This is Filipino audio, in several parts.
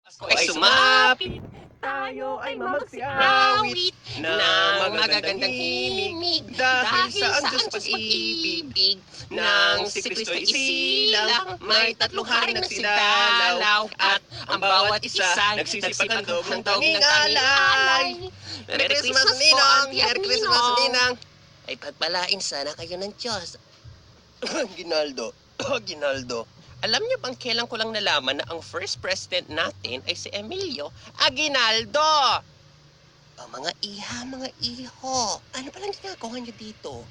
Ako ay sumapit, tayo ay mamagsiawit ng magagandang himig dahil sa ang Diyos pag-ibig nang si Kristo ay isilang. May tatlong hari nagsidalaw at ang bawat isa nagsisipaghandog ng tanging alay. Merry Christmas, Ninang! Merry Christmas, Ninang! Ay pagpalain sana kayo ng Diyos. Ginaldo, Ginaldo. Alam niyo bang kailan ko lang nalaman na ang first president natin ay si Emilio Aguinaldo? Mga iha, mga iho. Ano palang ginagawa niyo dito?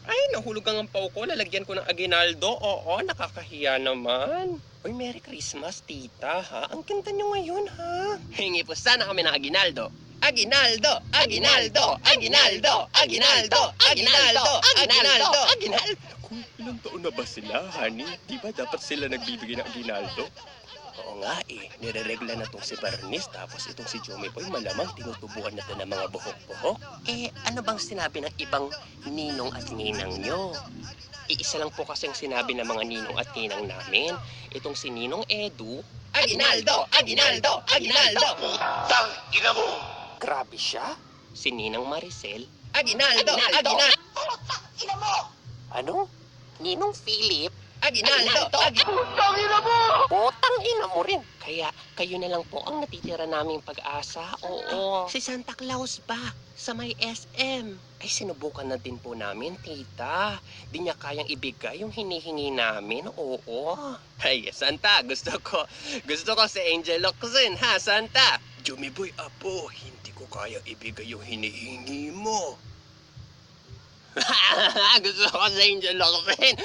Ay, nahulog ang ampaw ko. Lalagyan ko ng Aguinaldo. Oo, nakakahiya naman. Uy, Merry Christmas, tita, ha? Ang ganda niyo ngayon, ha? Hingi po sana kami ng Aguinaldo. Aguinaldo! Aguinaldo! Aguinaldo! Aguinaldo! Aguinaldo! Aguinaldo! Aguinaldo! Kung ilang taon na ba sila, honey? Di ba dapat sila nagbibigay ng Aguinaldo? Oo nga eh, nireregla na tong si Bernice tapos itong si Jomy Boy malamang tinutubuan na to ng mga buhok-buhok. Eh, ano bang sinabi ng ibang ninong at ninang nyo? Iisa lang po kasing sinabi ng mga ninong at ninang namin. Itong si Ninong Edu, Aguinaldo! Aguinaldo! Aguinaldo! Tang ina mo! Grabe siya. Si Ninang Maricel, Aguinaldo! Aguinaldo! Ina mo! Ano? Ninong Philip, Aguinaldo! Tang ina mo! Putang ina mo rin. Kaya kayo na lang po ang natitira naming pag-asa. Oo. Si Santa Claus ba? Sa may SM. Ay sinubukan na din po namin, tita. Di niya kayang ibigay yung hinihingi namin. Oo. Ay, Santa, gusto ko si Angel Locsin, ha, Santa? Jomy Boy, apo, hindi ko kayang ibigay yung hinihingi mo. Gusto ko si Angel Locsin.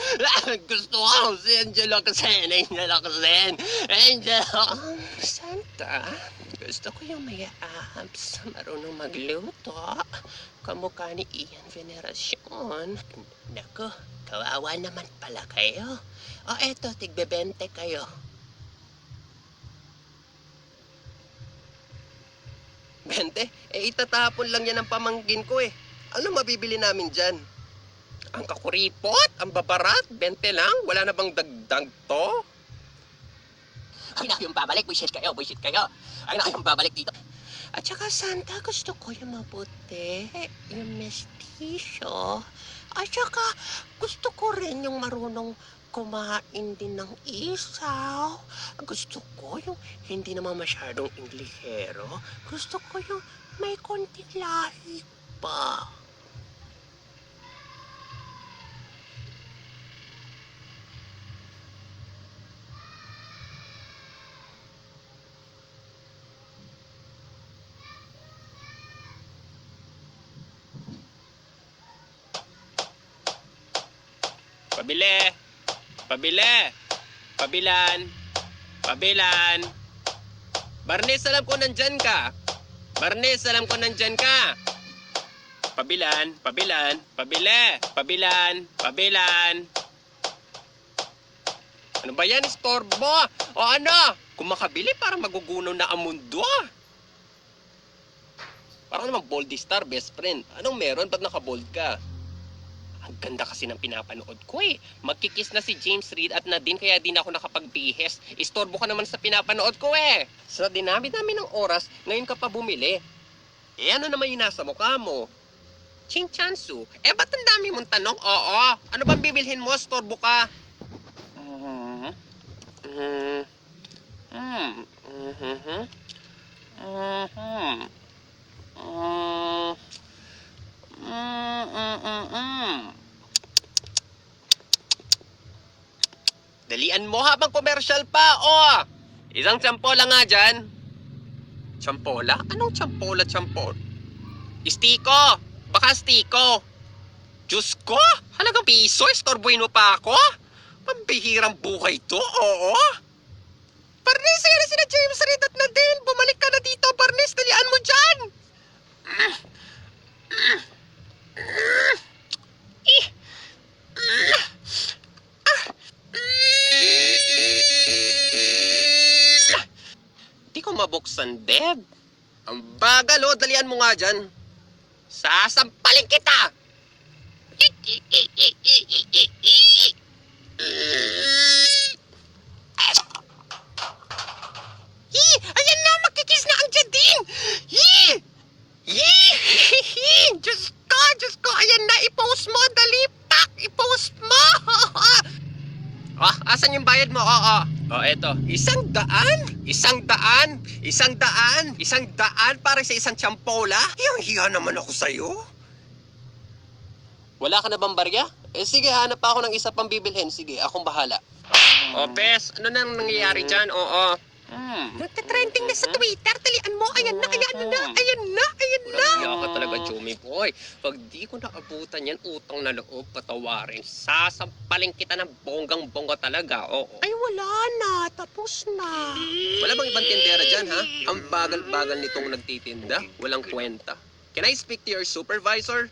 Gusto ko si Angel Locsin. Angel Locsin. Angel Santa, gusto ko yung may abs, marunong magluto. Kamukha ni Ian Veneracion. Naku, kawawa naman pala kayo. O eto, tigbe-20 kayo. Bente? Eh itatapon lang yan ang pamangkin ko eh. Ano mabibili namin dyan? Ang kakuripot? Ang babarat? 20 lang? Wala na bang dagdag to? Ay na yung babalik, buisit kayo. Ay na yung babalik dito. At saka Santa, gusto ko yung maputi, yung mestizo. At saka gusto ko rin yung marunong kumain din ng isaw. Gusto ko yung hindi naman masyadong Inglesero. Gusto ko yung may konting lahi pa. Pabili! Pabili! Pabilan! Pabilan! Barnes, alam ko nandyan ka! Barnes, alam ko nandyan ka! Pabilan! Pabilan! Pabili! Pabilan! Pabilan! Ano ba yan? Istorbo! O ano? Kung makabili, parang magugunaw na ang mundo ah! Parang naman Boldy Star, best friend. Anong meron? Ba't naka-bold ka? Ang ganda kasi ng pinapanood ko eh. Magkikis na si James Reid at Nadine kaya di na ako nakapagbihes. Istorbo ka naman sa pinapanood ko eh. Sa dinami-dami ng oras, ngayon ka pa bumili. Eh ano naman yung nasa mukha mo? Ching Chansu, eh ba't ang dami mong tanong? Oo, ano bang bibilhin mo? Storbo ka. Dalian mo habang commercial pa, oh! Isang tsampola nga dyan. Tsampola? Anong tsampola? Istiko! Baka stiko! Diyos ko! Halagang piso? Istorbohin mo pa ako? Pambihirang buhay to, oo? Barnes, yan na sila James Reid at Nadine! Bumalik ka na dito, Barnes! Dalian mo dyan! Di ko mabuksan, Deb. Ang bagal, oh. Dalian mo nga dyan. Sasampalin kita! Ayan Oh, eto. 100? 100? 100? 100 para sa isang tsampola? Hiyang-hiya naman ako sa'yo. Wala ka na bang barya? Sige, hanap pa ako ng isa pang bibilhin. Sige, akong bahala. O, Bes, ano nang nangyayari dyan? Oo. Nagtatrending na sa Twitter. Talian mo. Ayan na, ayan na, ayan na, ayan na. Hiya ka talaga, Jummy Boy. Pag di ko naabutan yan, utang na loob, patawarin. Sasampalin kita ng bonggang-bongga talaga, oo. Ay, wala na. Tapos na. Wala bang ibang tindera dyan, ha? Ang bagal-bagal nitong nagtitinda. Walang kwenta. Can I speak to your supervisor?